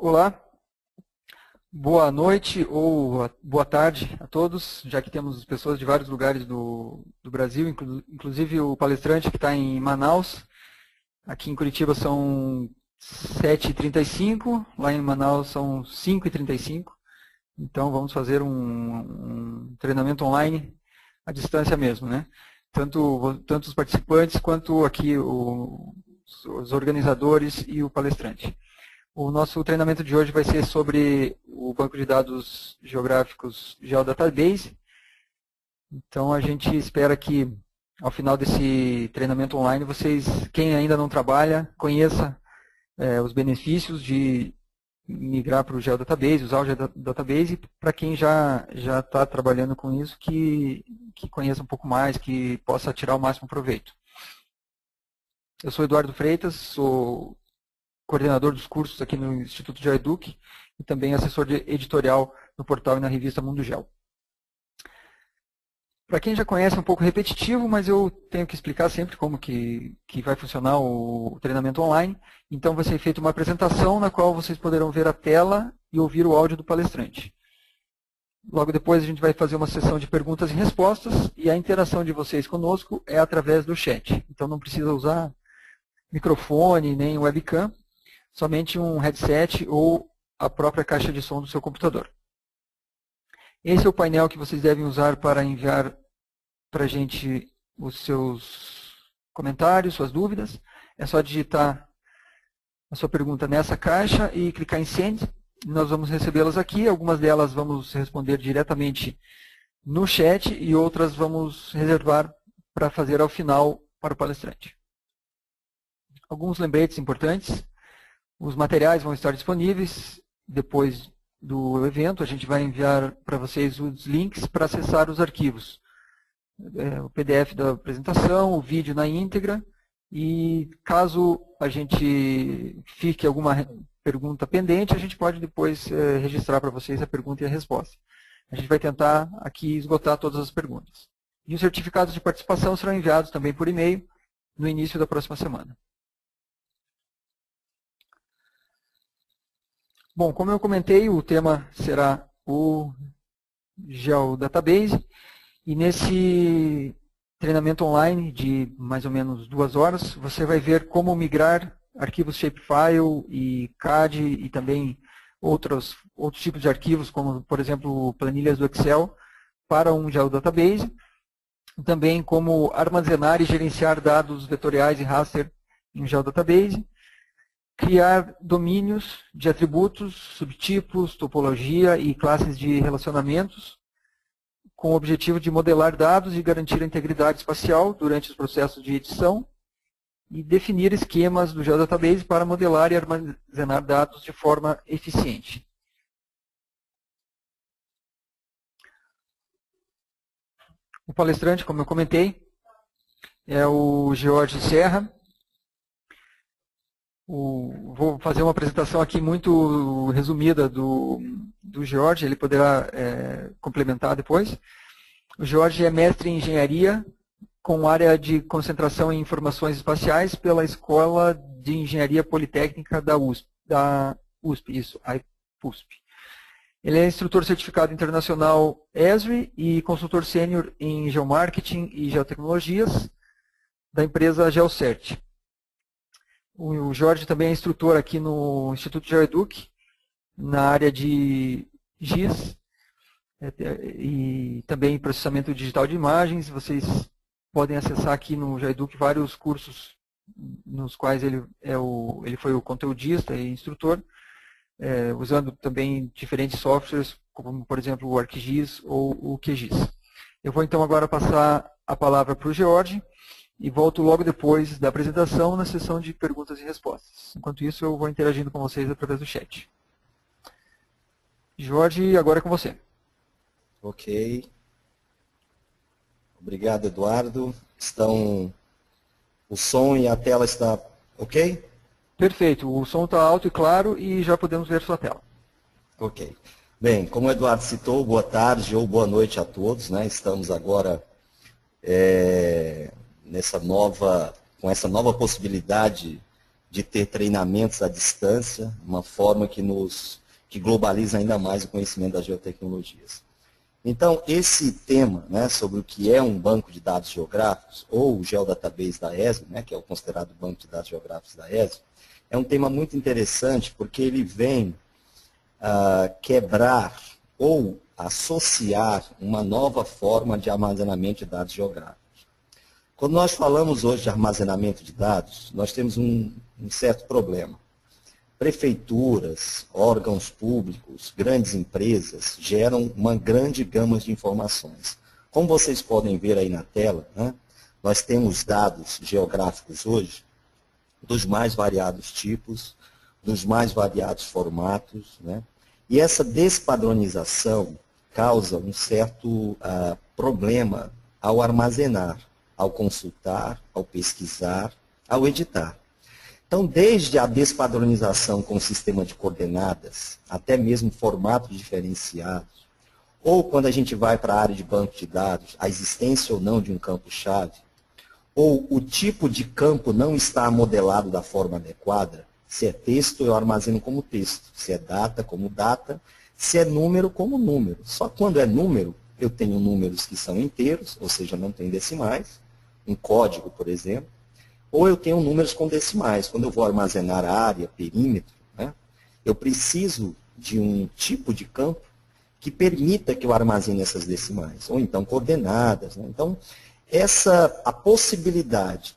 Olá, boa noite ou boa tarde a todos, já que temos pessoas de vários lugares do Brasil, inclusive o palestrante que está em Manaus. Aqui em Curitiba são 7h35, lá em Manaus são 5h35. Então vamos fazer um treinamento online à distância mesmo, né? Tanto os participantes quanto aqui os organizadores e o palestrante. O nosso treinamento de hoje vai ser sobre o banco de dados geográficos GeoDatabase. Então a gente espera que ao final desse treinamento online, vocês, quem ainda não trabalha, conheça os benefícios de migrar para o GeoDatabase, usar o GeoDatabase, para quem já está trabalhando com isso, que conheça um pouco mais, que possa tirar o máximo proveito. Eu sou Eduardo Freitas, sou coordenador dos cursos aqui no Instituto GeoEduc e também assessor editorial no portal e na revista Mundo Geo. Para quem já conhece, é um pouco repetitivo, mas eu tenho que explicar sempre como que vai funcionar o treinamento online. Então vai ser feita uma apresentação na qual vocês poderão ver a tela e ouvir o áudio do palestrante. Logo depois a gente vai fazer uma sessão de perguntas e respostas e a interação de vocês conosco é através do chat. Então não precisa usar microfone nem webcam, somente um headset ou a própria caixa de som do seu computador. Esse é o painel que vocês devem usar para enviar para a gente os seus comentários, suas dúvidas. É só digitar a sua pergunta nessa caixa e clicar em Send. Nós vamos recebê-las aqui. Algumas delas vamos responder diretamente no chat e outras vamos reservar para fazer ao final para o palestrante. Alguns lembretes importantes. Os materiais vão estar disponíveis depois do evento. A gente vai enviar para vocês os links para acessar os arquivos. O PDF da apresentação, o vídeo na íntegra. E caso a gente fique alguma pergunta pendente, a gente pode depois registrar para vocês a pergunta e a resposta. A gente vai tentar aqui esgotar todas as perguntas. E os certificados de participação serão enviados também por e-mail no início da próxima semana. Bom, como eu comentei, o tema será o GeoDatabase. E nesse treinamento online de mais ou menos 2 horas, você vai ver como migrar arquivos shapefile e CAD e também outros tipos de arquivos, como, por exemplo, planilhas do Excel, para um GeoDatabase. Também como armazenar e gerenciar dados vetoriais e raster em um GeoDatabase. Criar domínios de atributos, subtipos, topologia e classes de relacionamentos, com o objetivo de modelar dados e garantir a integridade espacial durante os processos de edição, e definir esquemas do GeoDatabase para modelar e armazenar dados de forma eficiente. O palestrante, como eu comentei, é o George Serra. Vou fazer uma apresentação aqui muito resumida do George, ele poderá complementar depois. O George é mestre em engenharia, com área de concentração em informações espaciais pela Escola de Engenharia Politécnica da USP, isso, a USP. Ele é instrutor certificado internacional ESRI e consultor sênior em geomarketing e geotecnologias da empresa GeoCert. O Jorge também é instrutor aqui no Instituto GeoEduc, na área de GIS e também processamento digital de imagens. Vocês podem acessar aqui no GeoEduc vários cursos nos quais ele foi o conteudista e instrutor, usando também diferentes softwares, como por exemplo o ArcGIS ou o QGIS. Eu vou então agora passar a palavra para o George, e volto logo depois da apresentação na sessão de perguntas e respostas. Enquanto isso, eu vou interagindo com vocês através do chat. Jorge, agora é com você. Ok. Obrigado, Eduardo. O som e a tela está ok? Perfeito. O som está alto e claro e já podemos ver sua tela. Ok. Bem, como o Eduardo citou, boa tarde ou boa noite a todos, né? Estamos agora com essa nova possibilidade de ter treinamentos à distância, uma forma que globaliza ainda mais o conhecimento das geotecnologias. Então, esse tema, né, sobre o que é um banco de dados geográficos, ou o Geodatabase da ESO, né, que é o considerado banco de dados geográficos da ESO, é um tema muito interessante porque ele vem quebrar ou associar uma nova forma de armazenamento de dados geográficos. Quando nós falamos hoje de armazenamento de dados, nós temos um certo problema. Prefeituras, órgãos públicos, grandes empresas geram uma grande gama de informações. Como vocês podem ver aí na tela, né, nós temos dados geográficos hoje dos mais variados tipos, dos mais variados formatos, né, e essa despadronização causa um certo problema ao armazenar, ao consultar, ao pesquisar, ao editar. Então, desde a despadronização com o sistema de coordenadas, até mesmo formatos diferenciados, ou quando a gente vai para a área de banco de dados, a existência ou não de um campo-chave, ou o tipo de campo não está modelado da forma adequada, se é texto, eu armazeno como texto, se é data, como data, se é número, como número. Só quando é número, eu tenho números que são inteiros, ou seja, não tem decimais, um código, por exemplo, ou eu tenho números com decimais. Quando eu vou armazenar área, perímetro, né, eu preciso de um tipo de campo que permita que eu armazene essas decimais, ou então coordenadas. Né? Então, a possibilidade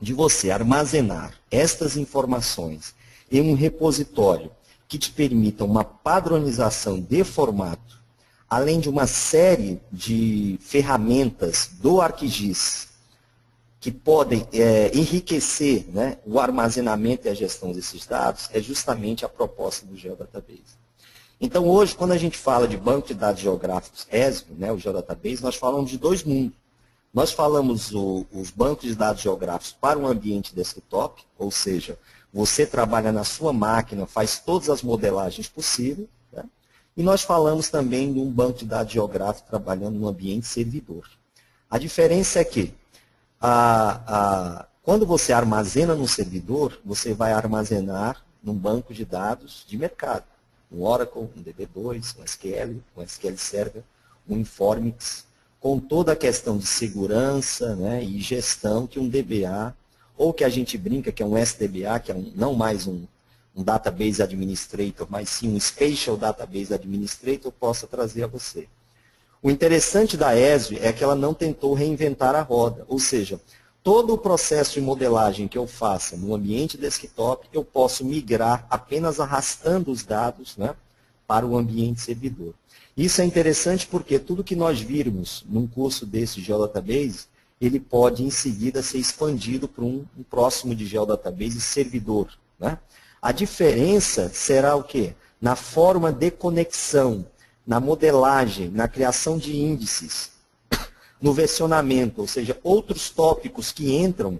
de você armazenar estas informações em um repositório que te permita uma padronização de formato, além de uma série de ferramentas do ArcGIS que podem enriquecer, né, o armazenamento e a gestão desses dados, é justamente a proposta do Geodatabase. Então, hoje, quando a gente fala de banco de dados geográficos ESB, né, o Geodatabase, nós falamos de dois mundos. Nós falamos os bancos de dados geográficos para um ambiente desktop, ou seja, você trabalha na sua máquina, faz todas as modelagens possíveis, né? E nós falamos também de um banco de dados geográfico trabalhando no ambiente servidor. A diferença é que, quando você armazena no servidor, você vai armazenar num banco de dados de mercado. Um Oracle, um DB2, um SQL, um SQL Server, um Informix, com toda a questão de segurança, né, e gestão que um DBA, ou que a gente brinca que é um SDBA, que é não mais um Database Administrator, mas sim um Spatial Database Administrator, possa trazer a você. O interessante da ESB é que ela não tentou reinventar a roda, ou seja, todo o processo de modelagem que eu faça no ambiente desktop, eu posso migrar apenas arrastando os dados, né, para o ambiente servidor. Isso é interessante porque tudo que nós virmos num curso desse de Geodatabase, ele pode em seguida ser expandido para um próximo de Geodatabase servidor. Né? A diferença será o quê? Na forma de conexão, na modelagem, na criação de índices, no versionamento, ou seja, outros tópicos que entram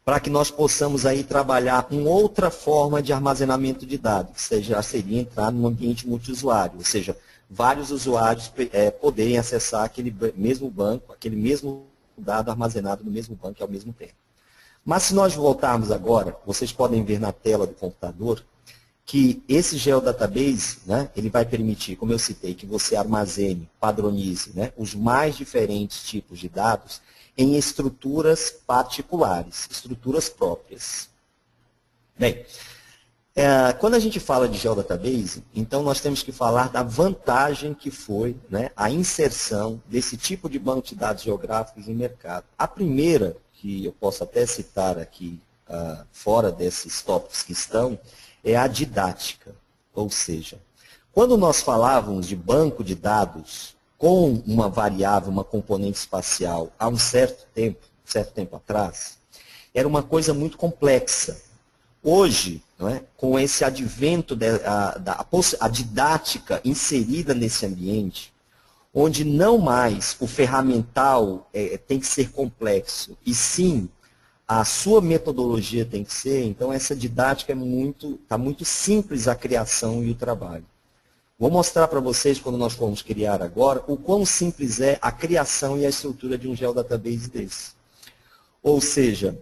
para que nós possamos aí trabalhar uma outra forma de armazenamento de dados, que já seria entrar num ambiente multiusuário, ou seja, vários usuários poderem acessar aquele mesmo banco, aquele mesmo dado armazenado no mesmo banco ao mesmo tempo. Mas se nós voltarmos agora, vocês podem ver na tela do computador que esse Geodatabase, né, ele vai permitir, como eu citei, que você armazene, padronize, né, os mais diferentes tipos de dados em estruturas particulares, estruturas próprias. Bem, quando a gente fala de Geodatabase, então nós temos que falar da vantagem que foi, né, a inserção desse tipo de banco de dados geográficos em mercado. A primeira, que eu posso até citar aqui, fora desses tópicos que estão, é a didática. Ou seja, quando nós falávamos de banco de dados com uma variável, uma componente espacial, há um certo tempo atrás, era uma coisa muito complexa. Hoje, não é, com esse advento da didática inserida nesse ambiente, onde não mais o ferramental tem que ser complexo, e sim a sua metodologia tem que ser, então essa didática está muito simples a criação e o trabalho. Vou mostrar para vocês, quando nós formos criar agora, o quão simples é a criação e a estrutura de um Geodatabase desse. Ou seja,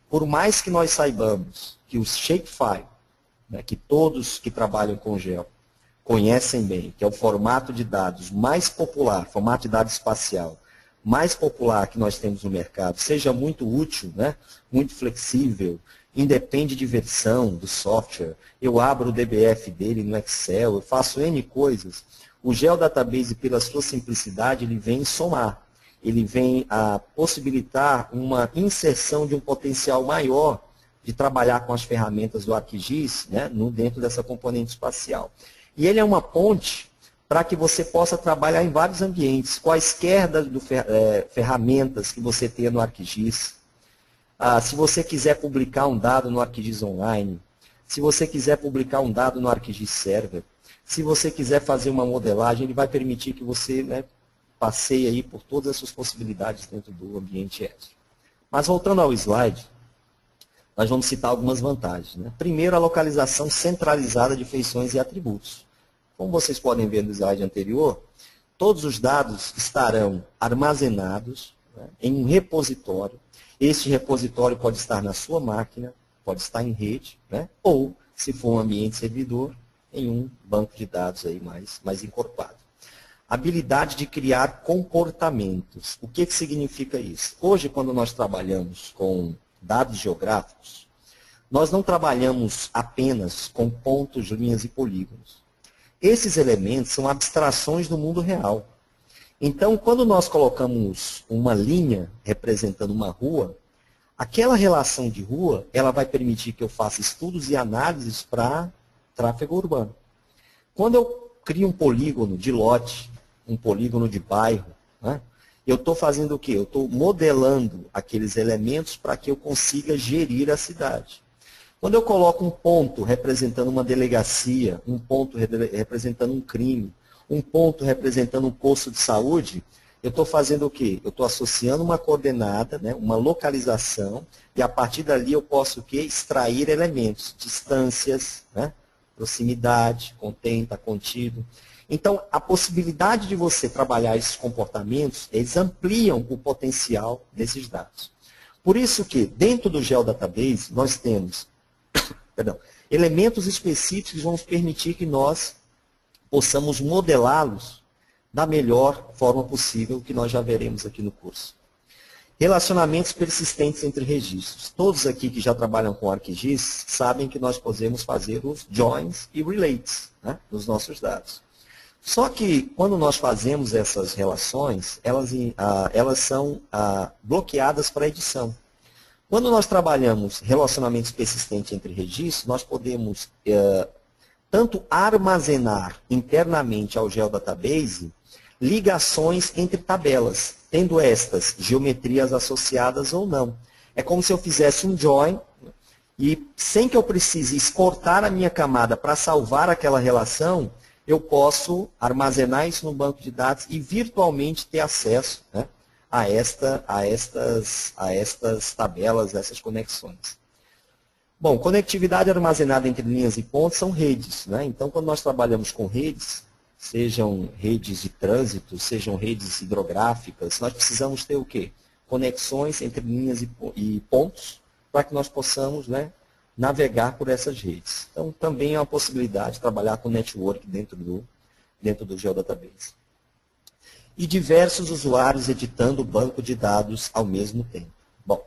por mais que nós saibamos que o Shapefile, né, que todos que trabalham com gel conhecem bem, que é o formato de dados mais popular, formato de dados espacial, mais popular que nós temos no mercado, seja muito útil, né, muito flexível, independe de versão do software, eu abro o DBF dele no Excel, eu faço N coisas, o GeoDatabase, pela sua simplicidade, ele vem somar. Ele vem a possibilitar uma inserção de um potencial maior de trabalhar com as ferramentas do ArcGIS, né, dentro dessa componente espacial. E ele é uma ponte para que você possa trabalhar em vários ambientes, quaisquer ferramentas que você tenha no ArcGIS. Se você quiser publicar um dado no ArcGIS Online, se você quiser publicar um dado no ArcGIS Server, se você quiser fazer uma modelagem, ele vai permitir que você, né, passeie aí por todas as suas possibilidades dentro do ambiente Esri. Mas voltando ao slide, nós vamos citar algumas vantagens, né? Primeiro, a localização centralizada de feições e atributos. Como vocês podem ver no slide anterior, todos os dados estarão armazenados, né, em um repositório. Este repositório pode estar na sua máquina, pode estar em rede, né, ou, se for um ambiente servidor, em um banco de dados aí mais encorpado. Habilidade de criar comportamentos. O que significa isso? Hoje, quando nós trabalhamos com dados geográficos, nós não trabalhamos apenas com pontos, linhas e polígonos. Esses elementos são abstrações do mundo real. Então, quando nós colocamos uma linha representando uma rua, aquela relação de rua, ela vai permitir que eu faça estudos e análises para tráfego urbano. Quando eu crio um polígono de lote, um polígono de bairro, né, eu estou fazendo o quê? Eu estou modelando aqueles elementos para que eu consiga gerir a cidade. Quando eu coloco um ponto representando uma delegacia, um ponto representando um crime, um ponto representando um posto de saúde, eu estou fazendo o quê? Eu estou associando uma coordenada, né, uma localização, e a partir dali eu posso o quê? Extrair elementos, distâncias, né, proximidade, contenta, contido. Então, a possibilidade de você trabalhar esses comportamentos, eles ampliam o potencial desses dados. Por isso que, dentro do GeoDatabase, nós temos elementos específicos que vão permitir que nós possamos modelá-los da melhor forma possível, que nós já veremos aqui no curso. Relacionamentos persistentes entre registros. Todos aqui que já trabalham com ArcGIS sabem que nós podemos fazer os joins e relates, né, nos nossos dados. Só que, quando nós fazemos essas relações, elas são bloqueadas para edição. Quando nós trabalhamos relacionamentos persistentes entre registros, nós podemos tanto armazenar internamente ao GeoDatabase ligações entre tabelas, tendo estas geometrias associadas ou não. É como se eu fizesse um join e, sem que eu precise exportar a minha camada para salvar aquela relação, eu posso armazenar isso no banco de dados e virtualmente ter acesso, né, a estas tabelas, a essas conexões. Bom, conectividade armazenada entre linhas e pontos são redes, né? Então, quando nós trabalhamos com redes, sejam redes de trânsito, sejam redes hidrográficas, nós precisamos ter o quê? Conexões entre linhas e pontos para que nós possamos, né, navegar por essas redes. Então, também é uma possibilidade de trabalhar com network dentro do GeoDatabase. E diversos usuários editando o banco de dados ao mesmo tempo. Bom,